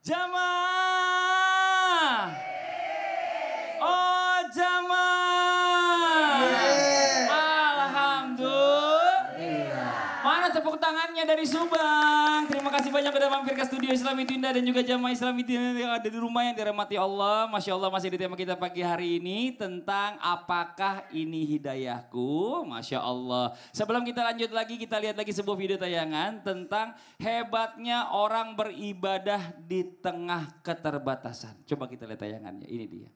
Jamaah. Oh jamaah. Alhamdulillah. Mana tepuk tangannya dari Subang. Terima kasih banyak sudah mampir ke studio Islami Dinda dan juga jamaah Islami Dinda yang ada di rumah yang dirahmati Allah. Masya Allah masih di tema kita pagi hari ini tentang apakah ini hidayahku. Masya Allah. Sebelum kita lanjut lagi kita lihat lagi sebuah video tayangan tentang hebatnya orang beribadah di tengah keterbatasan. Coba kita lihat tayangannya, ini dia.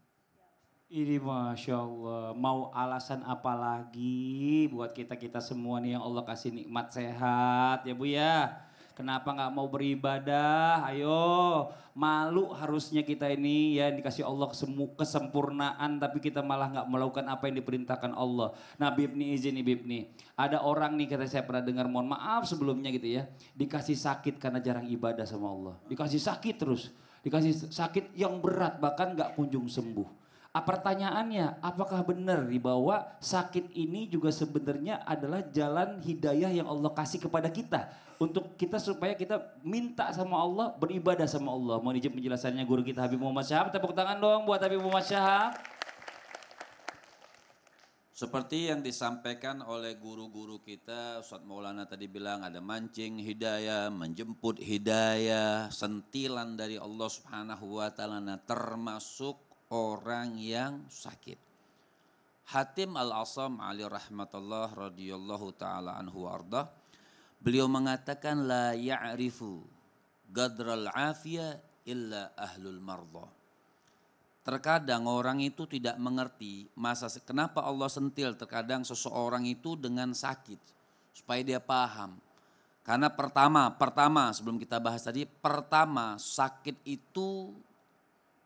Ini Masya Allah, mau alasan apa lagi buat kita-kita semua nih yang Allah kasih nikmat sehat ya Bu ya. Kenapa nggak mau beribadah? Ayo, malu harusnya kita ini ya dikasih Allah kesempurnaan tapi kita malah nggak melakukan apa yang diperintahkan Allah. Nah Bibni izin nih Bibni, ada orang nih kata saya pernah dengar, mohon maaf sebelumnya gitu ya, dikasih sakit karena jarang ibadah sama Allah. Dikasih sakit terus, dikasih sakit yang berat bahkan nggak kunjung sembuh. Pertanyaannya, apakah benar bahwa sakit ini juga sebenarnya adalah jalan hidayah yang Allah kasih kepada kita untuk kita supaya kita minta sama Allah, beribadah sama Allah. Mau izin penjelasannya guru kita Habib Muhammad Syahab. Tepuk tangan dong buat Habib Muhammad Syahab. Seperti yang disampaikan oleh guru-guru kita, Ustaz Maulana tadi bilang ada mancing hidayah, menjemput hidayah, sentilan dari Allah Subhanahu wa taala, termasuk orang yang sakit. Hatim Al-Asam alaihi rahmatullah radhiyallahu taala anhu arda, beliau mengatakan la ya'rifu gadral afiyah illa ahlul marda. Terkadang orang itu tidak mengerti kenapa Allah sentil terkadang seseorang itu dengan sakit supaya dia paham. Karena pertama sebelum kita bahas tadi, sakit itu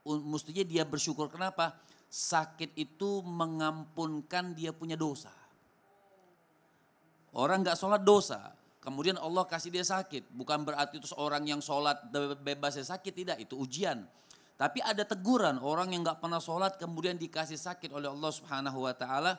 mestinya dia bersyukur. Kenapa? Sakit itu mengampunkan dia punya dosa. Orang gak sholat dosa, kemudian Allah kasih dia sakit. Bukan berarti itu orang yang sholat bebasnya sakit, tidak, itu ujian. Tapi ada teguran, orang yang gak pernah sholat kemudian dikasih sakit oleh Allah Subhanahu wa ta'ala.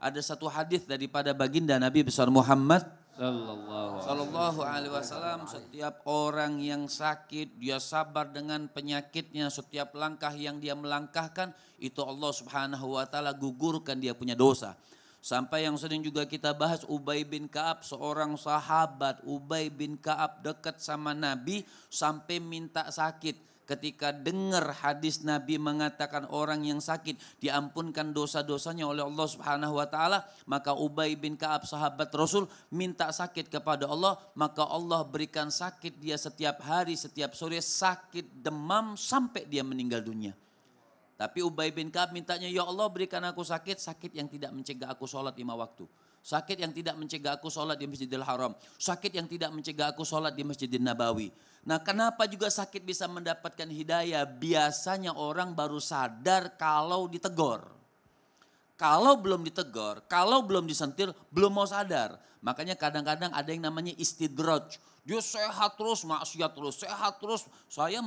Ada satu hadis daripada baginda Nabi besar Muhammad Sallallahu alaihi wasallam, setiap orang yang sakit dia sabar dengan penyakitnya, setiap langkah yang dia melangkahkan itu Allah Subhanahu wa taala gugurkan dia punya dosa. Sampai yang sering juga kita bahas Ubay bin Ka'ab, seorang sahabat. Ubay bin Ka'ab dekat sama Nabi sampai minta sakit. Ketika dengar hadis Nabi mengatakan orang yang sakit diampunkan dosa-dosanya oleh Allah Subhanahu wa taala, maka Ubay bin Ka'ab sahabat Rasul minta sakit kepada Allah, maka Allah berikan sakit dia setiap hari, setiap sore, sakit demam sampai dia meninggal dunia. Tapi Ubay bin Ka'ab mintanya, ya Allah berikan aku sakit yang tidak mencegah aku sholat 5 waktu. Sakit yang tidak mencegah aku sholat di Masjidil Haram. Sakit yang tidak mencegah aku sholat di Masjidil Nabawi. Nah kenapa juga sakit bisa mendapatkan hidayah? Biasanya orang baru sadar kalau ditegur. Kalau belum ditegur, kalau belum disentil, belum mau sadar. Makanya kadang-kadang ada yang namanya istidraj. Dia sehat terus, maksiat terus, sehat terus. Saya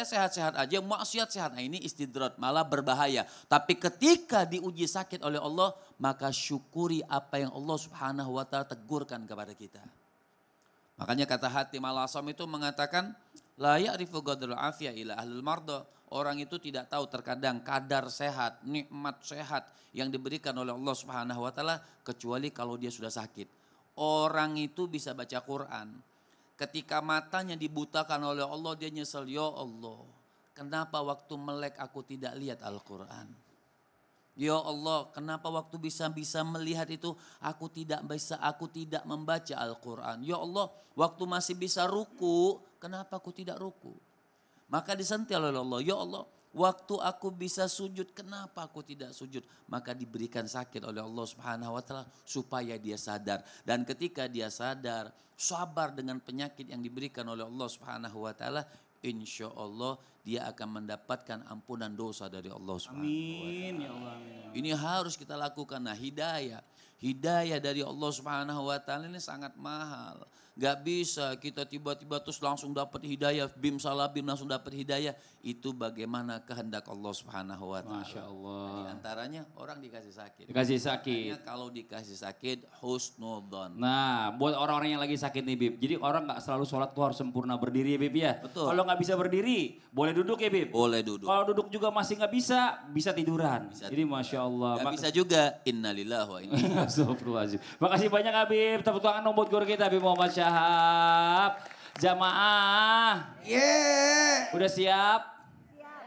sehat-sehat aja, maksiat sehat. Nah ini istidraj, malah berbahaya. Tapi ketika diuji sakit oleh Allah, maka syukuri apa yang Allah Subhanahu wa taala tegurkan kepada kita. Makanya kata Hatim Al-Asam itu mengatakan, la ya'rifu qadral afiyah ila ahlul marda. Orang itu tidak tahu terkadang kadar sehat, nikmat sehat yang diberikan oleh Allah Subhanahu wa taala kecuali kalau dia sudah sakit. Orang itu bisa baca Quran. Ketika matanya dibutakan oleh Allah dia nyesel, ya Allah, kenapa waktu melek aku tidak lihat Al-Quran? Ya Allah, kenapa waktu bisa melihat itu aku tidak membaca Al-Quran? Ya Allah, waktu masih bisa ruku, kenapa aku tidak ruku? Maka disentil oleh Allah, ya Allah, waktu aku bisa sujud, kenapa aku tidak sujud? Maka diberikan sakit oleh Allah Subhanahu wa taala supaya dia sadar. Dan ketika dia sadar, sabar dengan penyakit yang diberikan oleh Allah Subhanahu wa taala, insya Allah dia akan mendapatkan ampunan dosa dari Allah Subhanahu wa taala. Amin ya Allah. Amin. Ini harus kita lakukan. Nah hidayah Hidayah dari Allah Subhanahu wa taala ini sangat mahal. Gak bisa kita tiba-tiba terus langsung dapat hidayah, bim salah bim langsung dapat hidayah. Itu bagaimana kehendak Allah Subhanahu wa taala. Masya Allah. Di antaranya orang dikasih sakit. Dikasih sakit. Makanya kalau dikasih sakit husnudzon. Nah, buat orang-orang yang lagi sakit nih Bib. Jadi orang nggak selalu sholat tuh harus sempurna berdiri ya Bib ya. Betul. Kalau nggak bisa berdiri, boleh duduk ya Bib. Boleh duduk. Kalau duduk juga masih nggak bisa tiduran. Jadi Masya Allah. Gak bisa juga innalillahi wa inna ilaihi. Astagfirullahaladzim. Makasih banyak Habib. Tepuk tangan dong buat guru kita Habib Muhammad Syahab. Jamaah. Udah siap?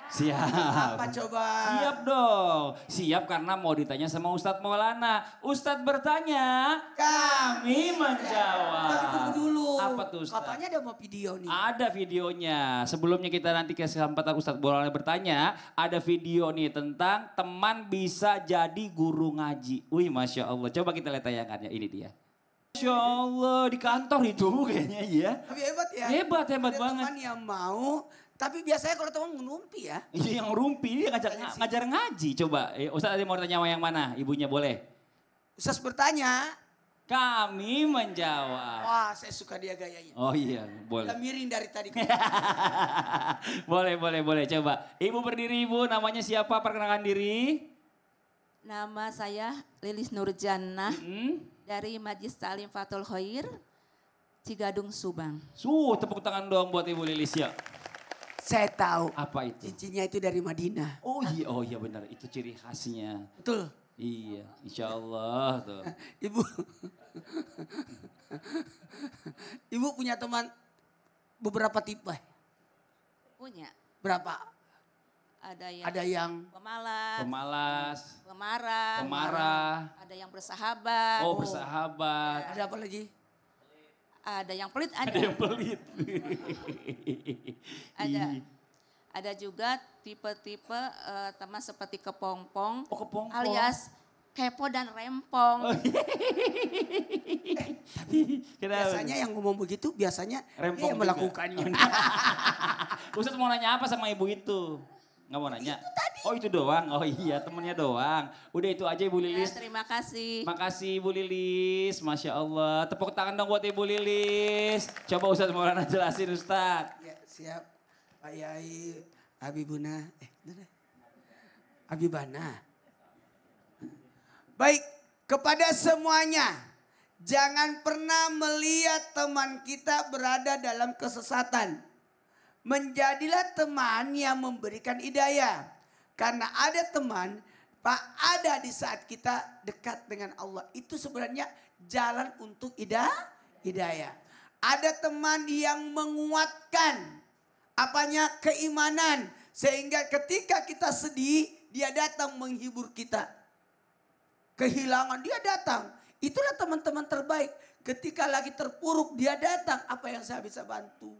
Siap. Apa coba? Siap dong. Siap karena mau ditanya sama Ustadz Maulana. Ustadz bertanya, kami menjawab. Tapi tunggu dulu. Apa tuh Ustadz? Katanya ada mau video nih. Ada videonya. Sebelumnya kita nanti kesempatan Ustadz Maulana bertanya. Ada video nih tentang teman bisa jadi guru ngaji. Wih Masya Allah. Coba kita lihat tayangannya. Ini dia. Masya Allah. Di kantor itu kayaknya ya. Tapi hebat ya. Hebat ada banget. teman yang mau. Tapi biasanya kalau teman ngerumpi ya. Ini yang rumpi, dia ngajar ngaji. Coba, Ustadz ada mau tanya yang mana? Ibunya boleh? Ustaz bertanya. Kami menjawab. Wah saya suka dia gayanya. Oh iya, boleh. Udah miring dari tadi. boleh. Coba, Ibu berdiri Ibu, namanya siapa? Perkenalkan diri. Nama saya Lilis Nurjannah dari Majlis Ta'lim Fathul Khair, Cigadung, Subang. Tepuk tangan doang buat Ibu Lilis ya. Saya tahu. Apa itu? Cincinnya itu dari Madinah. Oh iya benar, itu ciri khasnya. Betul. Iya, insya Allah tuh. Ibu punya teman beberapa tipe. Punya. Berapa? Ada yang Pemalas. pemarah. Ada yang bersahabat. Oh bersahabat. Ada apa lagi? Ada yang pelit Ada yang pelit. Ada juga tipe-tipe teman seperti kepompong, Oh kepompong. alias kepo dan rempong. Biasanya yang ngomong begitu biasanya Rempong dia juga. melakukannya. Ustadz mau nanya apa sama ibu itu? Nggak mau nanya? Oh itu doang? Oh iya temennya doang. Udah itu aja Ibu Ya, Lilis. terima kasih. Makasih Ibu Lilis. Masya Allah. Tepuk tangan dong buat Ibu Lilis. Coba Ustadz Maulana jelasin Ustadz. Ya, siap. Pak Yai Habibuna. Habibana. Baik, kepada semuanya. Jangan pernah melihat teman kita berada dalam kesesatan. Menjadilah teman yang memberikan hidayah. Karena ada teman, Pak, ada di saat kita dekat dengan Allah. Itu sebenarnya jalan untuk hidayah. Ada teman yang menguatkan apanya keimanan. Sehingga ketika kita sedih, dia datang menghibur kita. Kehilangan, dia datang. Itulah teman-teman terbaik. Ketika lagi terpuruk, dia datang. Apa yang saya bisa bantu?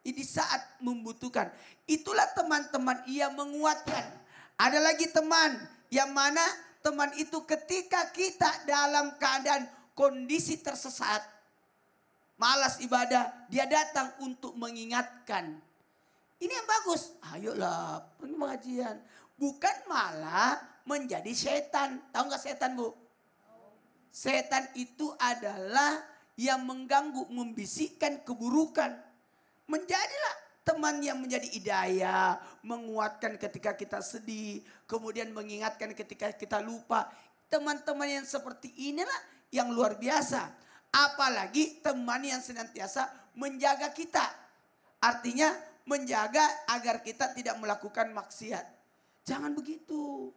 Di saat membutuhkan. Itulah teman-teman yang menguatkan. Ada lagi teman yang mana teman itu ketika kita dalam keadaan kondisi tersesat. Malas ibadah, dia datang untuk mengingatkan. Ini yang bagus. Ayolah pergi pengajian. Bukan malah menjadi setan. Tahu gak setan Bu? Setan itu adalah yang mengganggu, membisikkan keburukan. Menjadilah teman yang menjadi hidayah, menguatkan ketika kita sedih, kemudian mengingatkan ketika kita lupa. Teman-teman yang seperti inilah yang luar biasa. Apalagi teman yang senantiasa menjaga kita. Artinya menjaga agar kita tidak melakukan maksiat. Jangan begitu.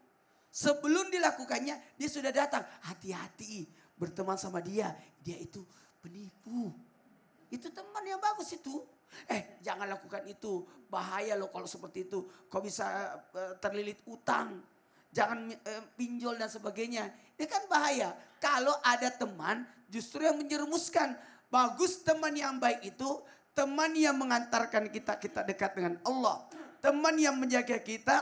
Sebelum dilakukannya dia sudah datang. Hati-hati berteman sama dia. Dia itu penipu. Itu teman yang bagus itu. Jangan lakukan itu. Bahaya loh kalau seperti itu. Kau bisa terlilit utang. Jangan pinjol dan sebagainya. Ini kan bahaya. Kalau ada teman justru yang menjerumuskan. Bagus teman yang baik itu. Teman yang mengantarkan kita dekat dengan Allah. Teman yang menjaga kita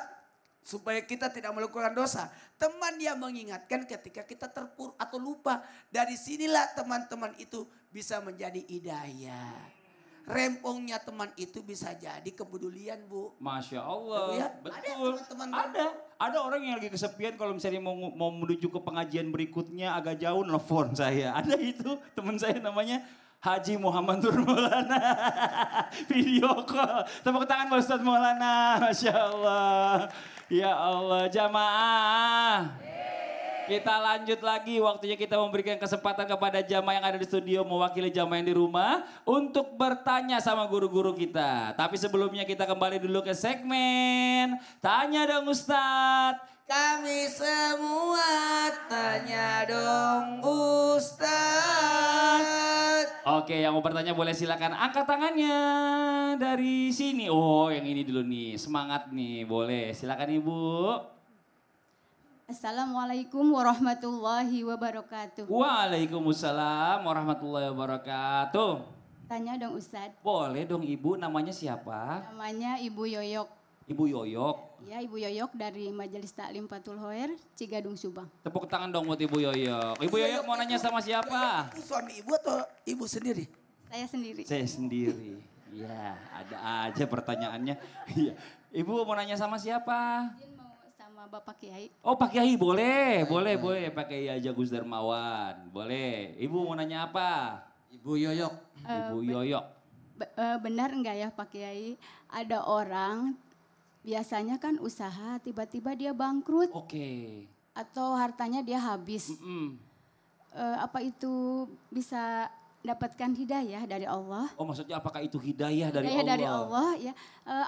supaya kita tidak melakukan dosa. Teman yang mengingatkan ketika kita terpuruk atau lupa. Dari sinilah teman-teman itu bisa menjadi hidayah. Rempongnya teman itu bisa jadi kepedulian Bu. Masya Allah. Ya, betul. ada teman-teman. Ada orang yang lagi kesepian kalau misalnya mau menuju ke pengajian berikutnya agak jauh nelfon saya. Ada itu teman saya namanya Haji Muhammad Nur Maulana. Video call. Tepuk tangan buat Ustaz Maulana. Masya Allah. Ya Allah jamaah. Kita lanjut lagi, waktunya kita memberikan kesempatan kepada jamaah yang ada di studio mewakili jamaah yang di rumah untuk bertanya sama guru-guru kita. Tapi sebelumnya kita kembali dulu ke segmen Tanya Dong Ustadz. Kami semua tanya dong Ustadz. Oke, yang mau bertanya boleh silakan angkat tangannya dari sini. Oh, yang ini dulu nih, semangat nih, boleh. Silakan Ibu. Assalamualaikum warahmatullahi wabarakatuh. Waalaikumsalam warahmatullahi wabarakatuh. Tanya dong Ustadz. Boleh dong Ibu, namanya siapa? Namanya Ibu Yoyok. Ibu Yoyok. Ya, Ibu Yoyok dari Majelis Taklim Fathul Khair, Cigadung Subang. Tepuk tangan dong buat Ibu Yoyok. Ibu Yoyok mau nanya sama siapa? Itu suami ibu atau ibu sendiri? Saya sendiri. Saya sendiri. Ya, ada aja pertanyaannya. Iya. Ibu mau nanya sama siapa? Izin mau sama Bapak Kiai. Oh Pak Kiai boleh, boleh Pak Kiai aja Gus Darmawan. Boleh. Ibu mau nanya apa? Ibu Yoyok. Ibu Yoyok. Benar enggak ya Pak Kiai, ada orang biasanya kan usaha tiba-tiba dia bangkrut Oke. atau hartanya dia habis. Apa itu bisa dapatkan hidayah dari Allah? Oh maksudnya apakah itu hidayah dari Hidayah Allah? dari Allah ya.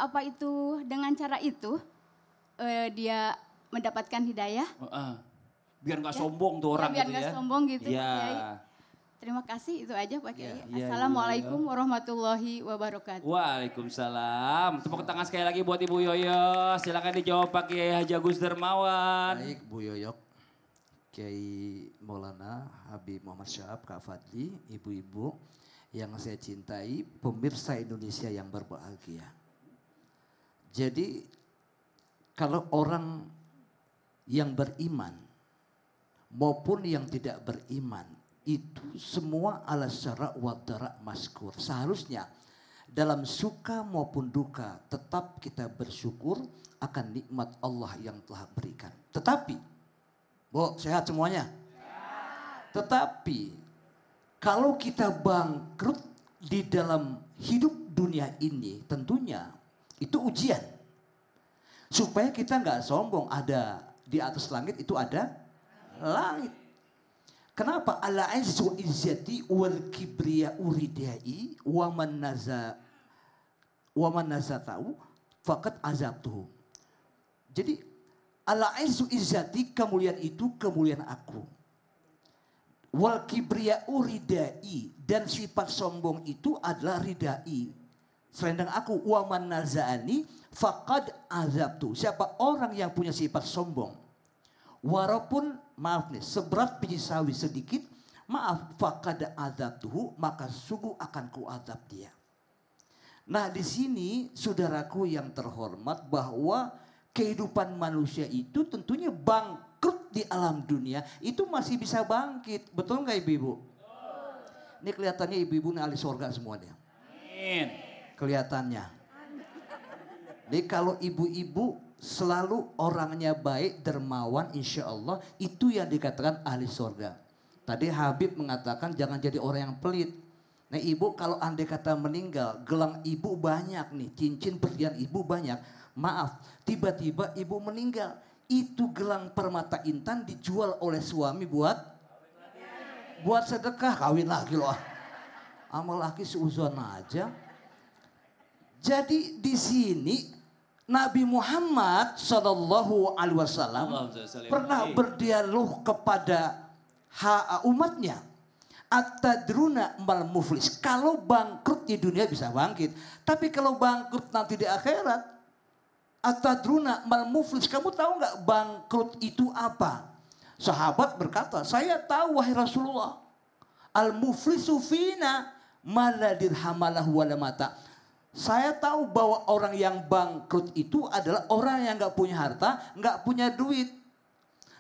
Apa itu dengan cara itu dia mendapatkan hidayah? Biar nggak sombong tuh orang biar gitu nggak ya. sombong gitu Iya. Pak Kiai. Terima kasih, itu aja Pak Kiai. Iya, Assalamualaikum warahmatullahi wabarakatuh. Waalaikumsalam. Tepuk tangan sekali lagi buat Ibu Yoyo. Silakan dijawab Pak Kiai Haji Agus Darmawan. Baik Bu Yoyok, Kiai Maulana, Habib Muhammad Syahab, Kak Fadli, ibu-ibu yang saya cintai, pemirsa Indonesia yang berbahagia. Jadi kalau orang yang beriman maupun yang tidak beriman itu semua ala syara' wa dara' maskur. Seharusnya dalam suka maupun duka tetap kita bersyukur akan nikmat Allah yang telah berikan. Tetapi, Bu, sehat semuanya? Tetapi kalau kita bangkrut di dalam hidup dunia ini tentunya itu ujian. Supaya kita nggak sombong, ada di atas langit itu ada langit. Kenapa? Ala izzu izzati wal kibriya uridai wa man nazatau faqad azabtuhu. Jadi ala izzu izzati, kemuliaan itu kemuliaan aku. Wal kibriya uridai, dan sifat sombong itu adalah ridai. Selendang aku, wa man nazani faqad azabtu. Siapa orang yang punya sifat sombong, walaupun maaf nih, seberat biji sawi sedikit, maaf, faqad azabtuhu, maka sungguh akan kuazab dia. Nah di sini saudaraku yang terhormat, bahwa kehidupan manusia itu tentunya bangkrut di alam dunia itu masih bisa bangkit. Betul nggak ibu-ibu? Ini kelihatannya ibu-ibu ini ahli surga semuanya. Amin. Kelihatannya. Jadi kalau ibu-ibu selalu orangnya baik, dermawan, insya Allah itu yang dikatakan ahli surga. Tadi Habib mengatakan jangan jadi orang yang pelit. Nah ibu kalau andai kata meninggal, gelang ibu banyak nih, cincin berlian ibu banyak. Maaf, tiba-tiba ibu meninggal. Itu gelang permata intan dijual oleh suami buat sedekah, kawin lagi loh. Amal laki seuzon aja. Jadi di sini Nabi Muhammad Sallallahu Alaihi Wasallam pernah berdialog kepada umatnya. At-tadruna mal muflis. Kalau bangkrut di dunia bisa bangkit, tapi kalau bangkrut nanti di akhirat, at-tadruna mal muflis. Kamu tahu nggak bangkrut itu apa? Sahabat berkata, saya tahu wahai Rasulullah. Al muflisu fina mala dirhamalahu wala mata. Saya tahu bahwa orang yang bangkrut itu adalah orang yang nggak punya harta, nggak punya duit.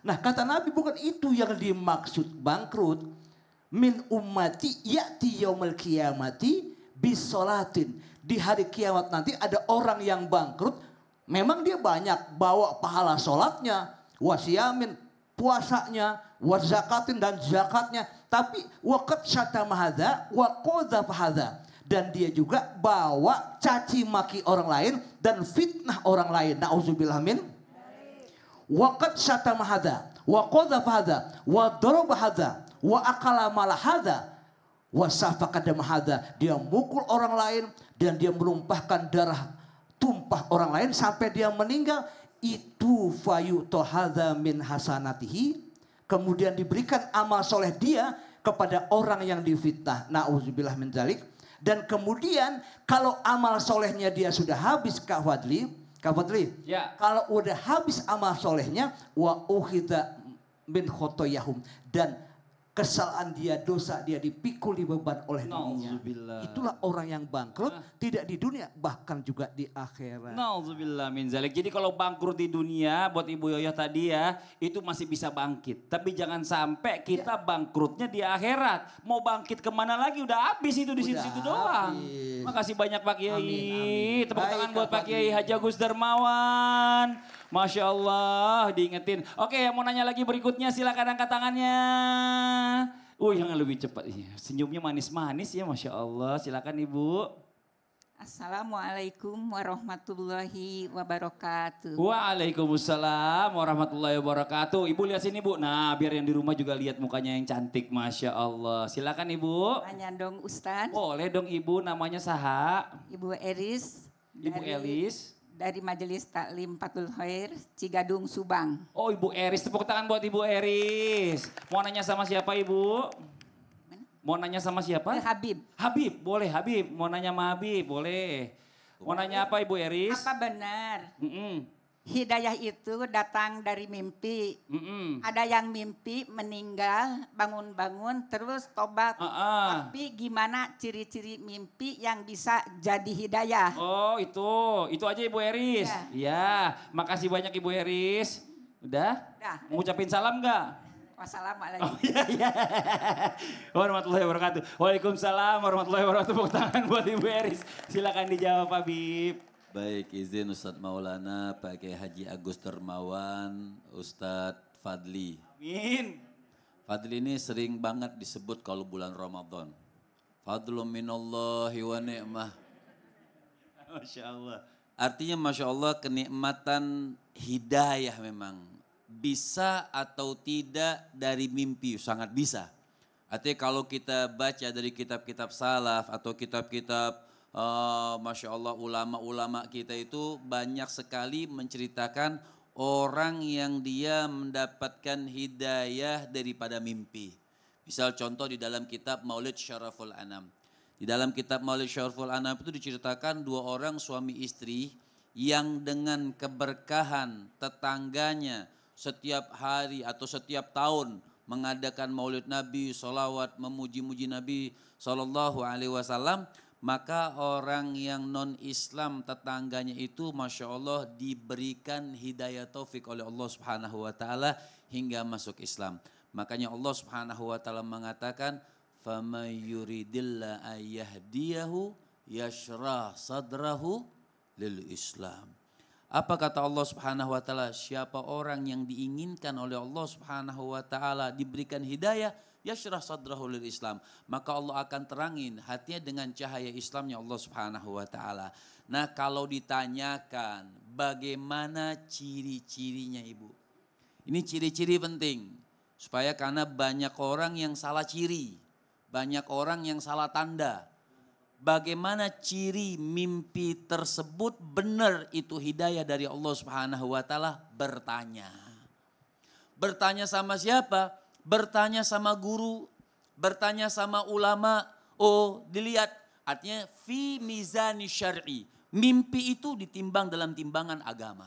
Nah kata Nabi, bukan itu yang dimaksud bangkrut. Min ummati ya'ti yaumil qiyamati bisolatin. Di hari kiamat nanti ada orang yang bangkrut Memang dia banyak bawa pahala sholatnya, wasiyamin, puasanya, wazakatin dan zakatnya. Tapi waqad syatama hadza wa qadhafa hadza. Dan dia juga bawa caci maki orang lain dan fitnah orang lain. Nauzubillah min. Waqad syatama hadza wa qadhafa hadza wa daraba hadza wa akala mal hadza wa safaka dam hadza. Dia mukul orang lain dan dia menumpahkan darah tumpah orang lain sampai dia meninggal. Itu fayu'ta hadza min hasanatihi. Kemudian diberikan amal soleh dia kepada orang yang difitnah. Nauzubillah min dzalik. Dan kemudian kalau amal solehnya dia sudah habis Kak Fadli, Ya. kalau udah habis amal solehnya, wa ukhidha min khotoyahum, dan kesalahan dia, dosa dia dipikul, dibeban oleh dirinya. Nauzubillah. Itulah orang yang bangkrut, tidak di dunia, bahkan juga di akhirat. Nauzubillah min zalik. Jadi kalau bangkrut di dunia buat Ibu Yoyo tadi ya, itu masih bisa bangkit. Tapi jangan sampai kita bangkrutnya di akhirat. Mau bangkit kemana lagi, udah habis itu di Udah situ doang. habis. Makasih banyak Pak Kiai. Amin, amin. Tepuk Baik, tangan buat Kak Pak Kiai Haji Agus Darmawan. Masya Allah, diingetin. Oke, yang mau nanya lagi berikutnya silakan angkat tangannya. Yang lebih cepat. Senyumnya manis-manis ya, Masya Allah. Silakan Ibu. Assalamualaikum warahmatullahi wabarakatuh. Waalaikumsalam warahmatullahi wabarakatuh. Ibu lihat sini Bu. Nah biar yang di rumah juga lihat mukanya yang cantik. Masya Allah. Silakan Ibu. Tanya dong Ustadz. Boleh dong Ibu, namanya saha? Ibu Eris. Ibu Elis. Dari Majelis Taklim Fathul Khair, Cigadung, Subang. Oh Ibu Eris, tepuk tangan buat Ibu Eris. Mau nanya sama siapa Ibu? Mau nanya sama siapa? Habib. Habib, boleh Habib. Mau nanya sama Habib, boleh. Mau nanya apa Ibu Eris? Apa benar Mm-mm. hidayah itu datang dari mimpi? Mm-mm. Ada yang mimpi meninggal, bangun-bangun terus tobat. Tapi gimana ciri-ciri mimpi yang bisa jadi hidayah? Oh itu aja Ibu Eris. Iya, makasih banyak Ibu Eris. Udah? Udah. Mau ucapin salam nggak? Wassalamualaikum. Oh iya. Warahmatullahi wabarakatuh. Waalaikumsalam warahmatullahi wabarakatuh. Tepuk tangan buat Ibu Eris. Silakan dijawab Pak Bib. Baik, izin Ustadz Maulana, Pak Kiai Haji Agus Darmawan, Ustadz Fadli. Amin. Fadli ini sering banget disebut kalau bulan Ramadan. Fadlun minallahi wa ni'mah. Masya Allah. Artinya Masya Allah kenikmatan hidayah memang. Bisa atau tidak dari mimpi, sangat bisa. Artinya kalau kita baca dari kitab-kitab salaf atau kitab-kitab Masya Allah ulama-ulama kita itu banyak sekali menceritakan orang yang dia mendapatkan hidayah daripada mimpi. Misal contoh di dalam kitab Maulid Syaraful Anam. Di dalam kitab Maulid Syaraful Anam itu diceritakan dua orang suami istri yang dengan keberkahan tetangganya setiap hari atau setiap tahun mengadakan Maulid Nabi, sholawat, memuji-muji Nabi SAW. Maka orang yang non-Islam tetangganya itu Masya Allah diberikan hidayah taufik oleh Allah Subhanahu wa ta'ala hingga masuk Islam. Makanya Allah Subhanahu wa ta'ala mengatakan, فَمَنْ يُرِدِ اللَّهَ أَنْ يَهْدِيَهُ يَشْرَحْ صَدْرَهُ لِلْإِسْلَامِ. Apa kata Allah Subhanahu wa ta'ala? Siapa orang yang diinginkan oleh Allah Subhanahu wa ta'ala diberikan hidayah, yashrah sadrahu lil Islam, maka Allah akan terangin hatinya dengan cahaya Islamnya Allah Subhanahu wa taala. Nah, kalau ditanyakan bagaimana ciri-cirinya Ibu? Ini ciri-ciri penting supaya karena banyak orang yang salah ciri, banyak orang yang salah tanda. Bagaimana ciri mimpi tersebut benar itu hidayah dari Allah Subhanahu wa taala? Bertanya. Bertanya sama siapa? Bertanya sama guru, bertanya sama ulama. Oh, dilihat artinya fi mizani syar'i. Mimpi itu ditimbang dalam timbangan agama.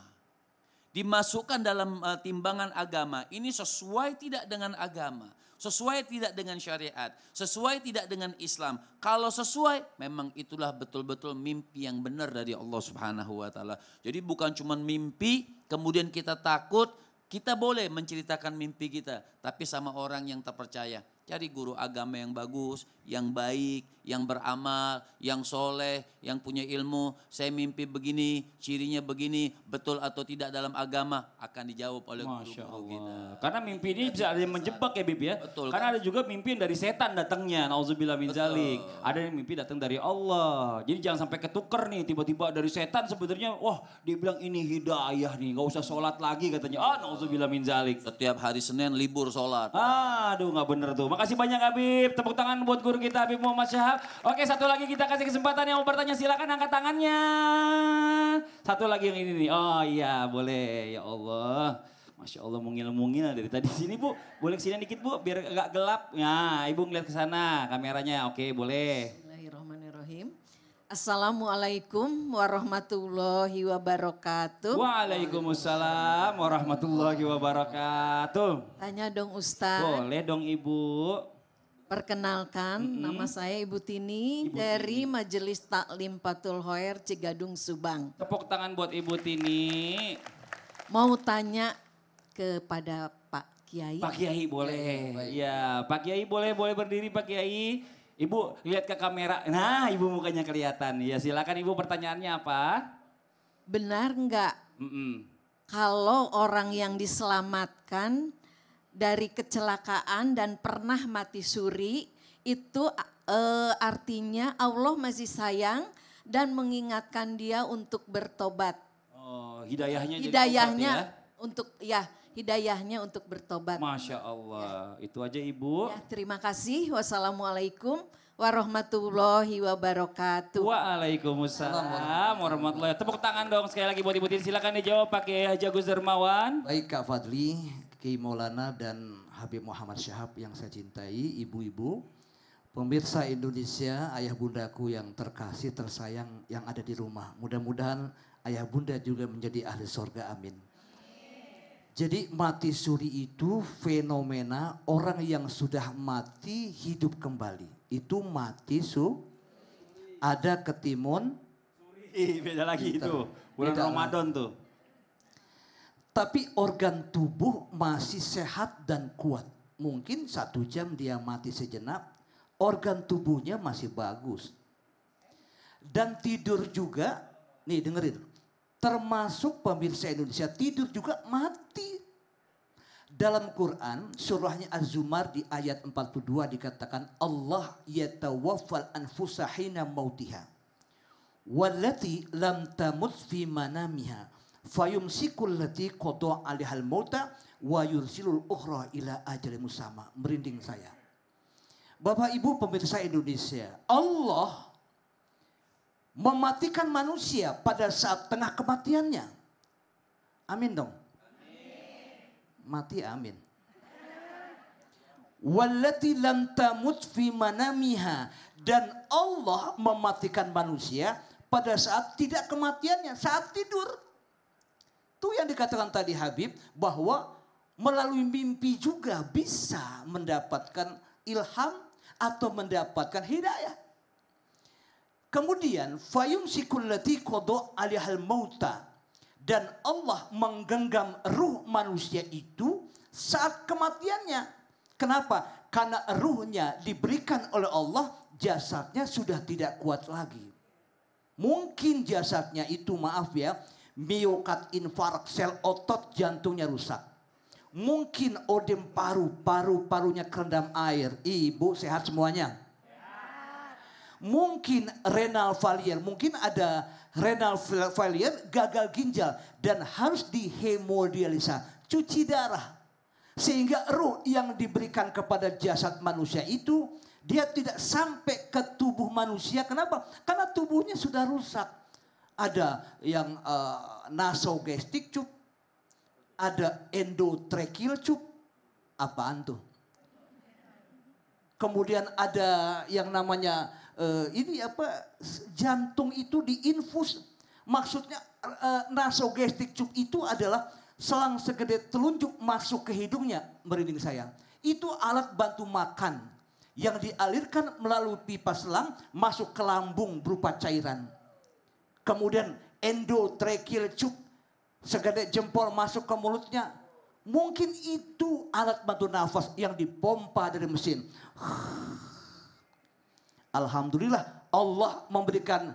Dimasukkan dalam timbangan agama. Ini sesuai tidak dengan agama, sesuai tidak dengan syariat, sesuai tidak dengan Islam. Kalau sesuai, memang itulah betul-betul mimpi yang benar dari Allah Subhanahu wa taala. Jadi bukan cuma mimpi kemudian kita takut. Kita boleh menceritakan mimpi kita, tapi sama orang yang terpercaya. Cari guru agama yang bagus, yang baik, yang beramal, yang soleh, yang punya ilmu. Saya mimpi begini, cirinya begini, betul atau tidak dalam agama, akan dijawab oleh guru-guru kita. Karena mimpi ini bisa ada yang menjebak ya Bib ya. Betul, Karena kan? ada juga mimpi yang dari setan datangnya, nauzubillah min dzalik. Ada yang mimpi datang dari Allah. Jadi jangan sampai ketuker nih, tiba-tiba dari setan sebenarnya, wah dia bilang ini hidayah nih, gak usah sholat lagi katanya. Ah nauzubillah min dzalik. Setiap hari Senin libur sholat. Aduh gak bener tuh. Makasih banyak Habib. Tepuk tangan buat guru kita Habib Muhammad Syahab. Oke satu lagi kita kasih kesempatan yang mau bertanya, silakan angkat tangannya. Satu lagi yang ini nih. Oh iya boleh ya Allah. Masya Allah mungil-mungil dari tadi sini Bu. Boleh kesini dikit Bu biar agak gelap. Nah Ibu ngeliat ke sana kameranya. Oke boleh. Bismillahirrahmanirrahim. Assalamualaikum warahmatullahi wabarakatuh. Waalaikumsalam warahmatullahi wabarakatuh. Tanya dong Ustaz. Boleh dong Ibu. Perkenalkan, nama saya Ibu Tini dari Majelis Taklim Fathul Khoer Cigadung Subang. Tepuk tangan buat Ibu Tini. Mau tanya kepada Pak Kiai. Pak Kiai boleh. Iya, Pak Kiai boleh berdiri Pak Kiai. Ibu lihat ke kamera. Nah, Ibu mukanya kelihatan. Ya, silakan Ibu pertanyaannya apa? Benar enggak kalau orang yang diselamatkan dari kecelakaan dan pernah mati suri itu artinya Allah masih sayang dan mengingatkan dia untuk bertobat. Oh, hidayahnya hidayahnya untuk bertobat. Masya Allah, itu aja Ibu. Ya, terima kasih. Wassalamualaikum warahmatullahi wabarakatuh. Waalaikumsalam warahmatullahi. Tepuk tangan dong sekali lagi buat Ibu Tini. Silakan dijawab pakai Haji Agus Dermawan. Baik Kak Fadli, Kiai Maulana dan Habib Muhammad Syahab yang saya cintai, ibu-ibu, pemirsa Indonesia, ayah bundaku yang terkasih, tersayang yang ada di rumah. Mudah-mudahan ayah bunda juga menjadi ahli surga, amin. Jadi mati suri itu fenomena orang yang sudah mati hidup kembali. Itu mati ada ketimun. Beda lagi itu, bulan Ramadan tuh. Tapi organ tubuh masih sehat dan kuat. Mungkin 1 jam dia mati sejenak, organ tubuhnya masih bagus. Dan tidur juga, nih dengerin. Termasuk pemirsa Indonesia tidur juga mati. Dalam Quran surahnya Az-Zumar di ayat 42 dikatakan Allah yatawaffal anfusa hina mautiha wallati lam tamut fi manamiha fayumsikul lati qada 'alaihal mauta wa yursilul ukhra ila ajalin musamma. Merinding saya. Bapak Ibu pemirsa Indonesia, Allah mematikan manusia pada saat tengah kematiannya. Amin dong. Mati amin. Wallati lam tamut fi manamiha, dan Allah mematikan manusia pada saat tidak kematiannya, saat tidur. Itu yang dikatakan tadi Habib, bahwa melalui mimpi juga bisa mendapatkan ilham atau mendapatkan hidayah. Kemudian fayumsikul lati qada 'alaihal mauta, dan Allah menggenggam ruh manusia itu saat kematiannya. Kenapa? Karena ruhnya diberikan oleh Allah, jasadnya sudah tidak kuat lagi. Mungkin jasadnya itu, maaf ya, miokard infark, sel otot jantungnya rusak. Mungkin odem paru-parunya kerendam air. Ibu sehat semuanya? Mungkin renal failure, mungkin ada renal failure, gagal ginjal, dan harus dihemodialisa, cuci darah. Sehingga ruh yang diberikan kepada jasad manusia itu, dia tidak sampai ke tubuh manusia. Kenapa? Karena tubuhnya sudah rusak. Ada yang nasogastric tube, ada endotracheal tube. Apaan tuh? Kemudian ada yang namanya jantung itu diinfus. Maksudnya nasogastric tube itu adalah selang segede telunjuk masuk ke hidungnya. Merinding saya. Itu alat bantu makan yang dialirkan melalui pipa selang masuk ke lambung berupa cairan. Kemudian endotracheal tube segede jempol masuk ke mulutnya. Mungkin itu alat bantu nafas yang dipompa dari mesin. Alhamdulillah Allah memberikan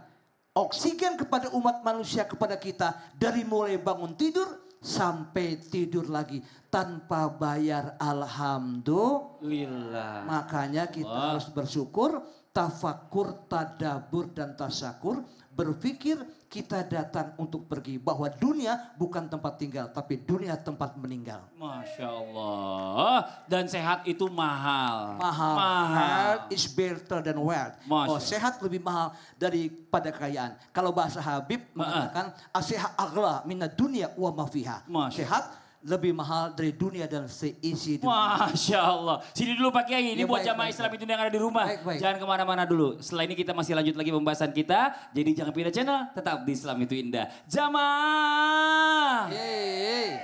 oksigen kepada umat manusia, kepada kita. Dari mulai bangun tidur sampai tidur lagi tanpa bayar. Alhamdulillah. Makanya kita harus bersyukur, tafakur, tadabur dan tasyakur. Berpikir kita datang untuk pergi. Bahwa dunia bukan tempat tinggal, tapi dunia tempat meninggal. Masya Allah. Dan sehat itu mahal. Mahal. Health is better than wealth. Oh, sehat lebih mahal daripada kekayaan. Kalau bahasa Habib mengatakan asehat aghla minad dunya wa ma fiha. Sehat lebih mahal dari dunia dan seisi dunia. Masya Allah. Sini dulu Pak Kiai, ini buat jamaah Islam itu yang ada di rumah. Jangan kemana-mana dulu. Setelah ini kita masih lanjut lagi pembahasan kita. Jadi jangan pindah channel, tetap di Islam itu Indah. Jamaah.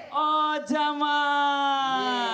Oh jamaah.